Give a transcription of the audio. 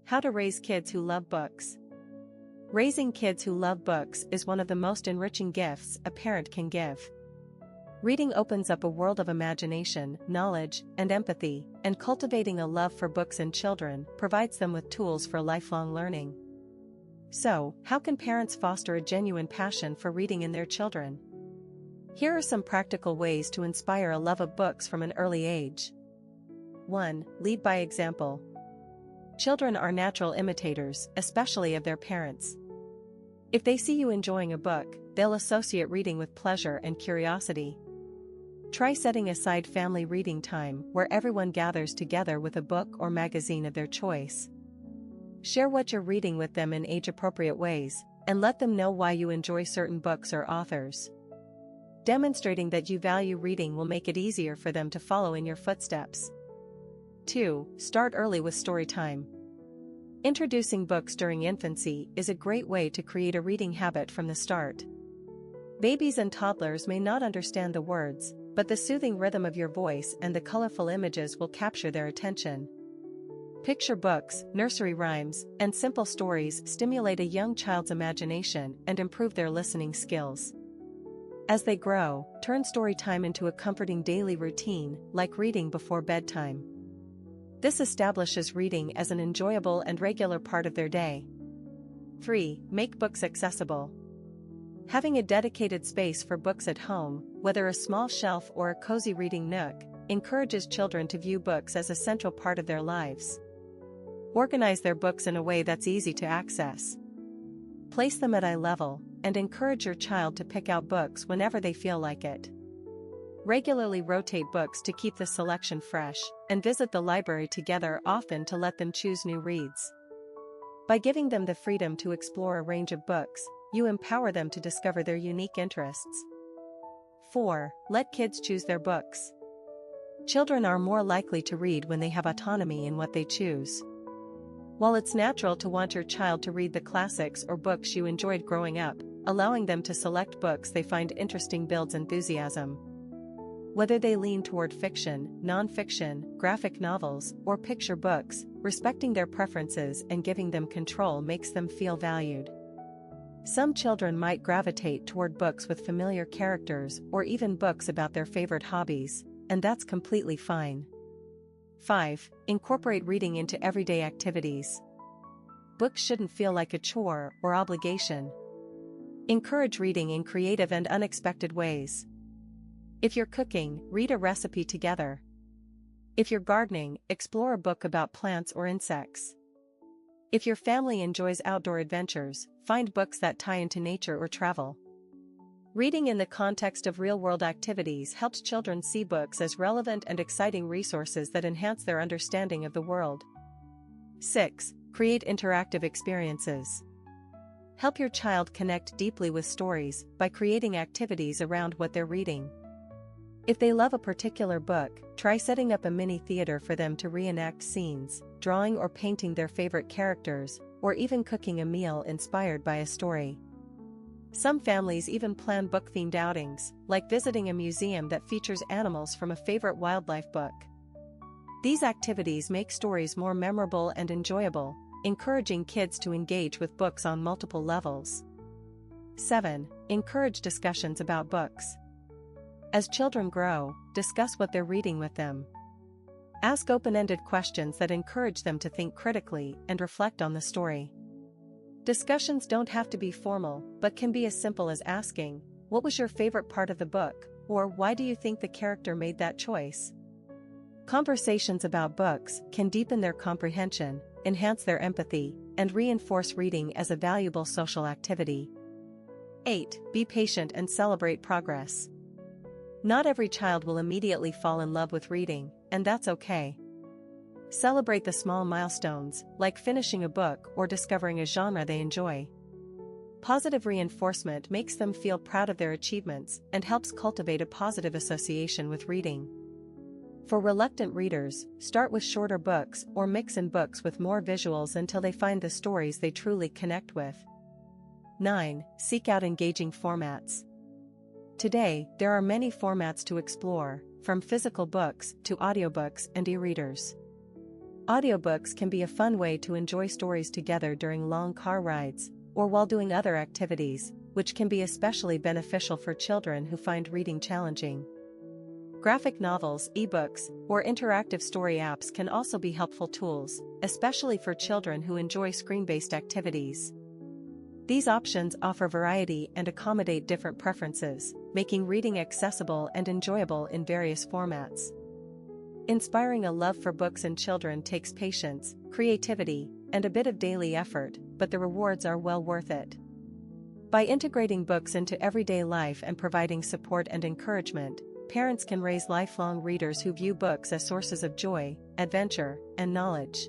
How to raise kids who love books. Raising kids who love books is one of the most enriching gifts a parent can give. Reading opens up a world of imagination, knowledge, and empathy, and cultivating a love for books in children provides them with tools for lifelong learning. So, how can parents foster a genuine passion for reading in their children? Here are some practical ways to inspire a love of books from an early age. 1. Lead by example. Children are natural imitators, especially of their parents. If they see you enjoying a book, they'll associate reading with pleasure and curiosity. Try setting aside family reading time where everyone gathers together with a book or magazine of their choice. Share what you're reading with them in age-appropriate ways, and let them know why you enjoy certain books or authors. Demonstrating that you value reading will make it easier for them to follow in your footsteps. 2. Start early with story time. Introducing books during infancy is a great way to create a reading habit from the start. Babies and toddlers may not understand the words, but the soothing rhythm of your voice and the colorful images will capture their attention. Picture books, nursery rhymes, and simple stories stimulate a young child's imagination and improve their listening skills. As they grow, turn story time into a comforting daily routine, like reading before bedtime. This establishes reading as an enjoyable and regular part of their day. 3. Make books accessible. Having a dedicated space for books at home, whether a small shelf or a cozy reading nook, encourages children to view books as a central part of their lives. Organize their books in a way that's easy to access. Place them at eye level, and encourage your child to pick out books whenever they feel like it. Regularly rotate books to keep the selection fresh, and visit the library together often to let them choose new reads. By giving them the freedom to explore a range of books, you empower them to discover their unique interests. 4. Let kids choose their books. Children are more likely to read when they have autonomy in what they choose. While it's natural to want your child to read the classics or books you enjoyed growing up, allowing them to select books they find interesting builds enthusiasm. Whether they lean toward fiction, non-fiction, graphic novels, or picture books, respecting their preferences and giving them control makes them feel valued. Some children might gravitate toward books with familiar characters or even books about their favorite hobbies, and that's completely fine. 5. Incorporate reading into everyday activities. Books shouldn't feel like a chore or obligation. Encourage reading in creative and unexpected ways. If you're cooking, read a recipe together. If you're gardening, explore a book about plants or insects. If your family enjoys outdoor adventures, find books that tie into nature or travel. Reading in the context of real-world activities helps children see books as relevant and exciting resources that enhance their understanding of the world. 6. Create interactive experiences. Help your child connect deeply with stories by creating activities around what they're reading. If they love a particular book, try setting up a mini theater for them to reenact scenes, drawing or painting their favorite characters, or even cooking a meal inspired by a story. Some families even plan book-themed outings, like visiting a museum that features animals from a favorite wildlife book. These activities make stories more memorable and enjoyable, encouraging kids to engage with books on multiple levels. 7. Encourage discussions about books. As children grow, discuss what they're reading with them. Ask open-ended questions that encourage them to think critically and reflect on the story. Discussions don't have to be formal, but can be as simple as asking, "What was your favorite part of the book?" or "Why do you think the character made that choice?" Conversations about books can deepen their comprehension, enhance their empathy, and reinforce reading as a valuable social activity. 8. Be patient and celebrate progress. Not every child will immediately fall in love with reading, and that's okay. Celebrate the small milestones, like finishing a book or discovering a genre they enjoy. Positive reinforcement makes them feel proud of their achievements and helps cultivate a positive association with reading. For reluctant readers, start with shorter books or mix in books with more visuals until they find the stories they truly connect with. 9. Seek out engaging formats. Today, there are many formats to explore, from physical books to audiobooks and e-readers. Audiobooks can be a fun way to enjoy stories together during long car rides, or while doing other activities, which can be especially beneficial for children who find reading challenging. Graphic novels, ebooks, or interactive story apps can also be helpful tools, especially for children who enjoy screen-based activities. These options offer variety and accommodate different preferences, making reading accessible and enjoyable in various formats. Inspiring a love for books in children takes patience, creativity, and a bit of daily effort, but the rewards are well worth it. By integrating books into everyday life and providing support and encouragement, parents can raise lifelong readers who view books as sources of joy, adventure, and knowledge.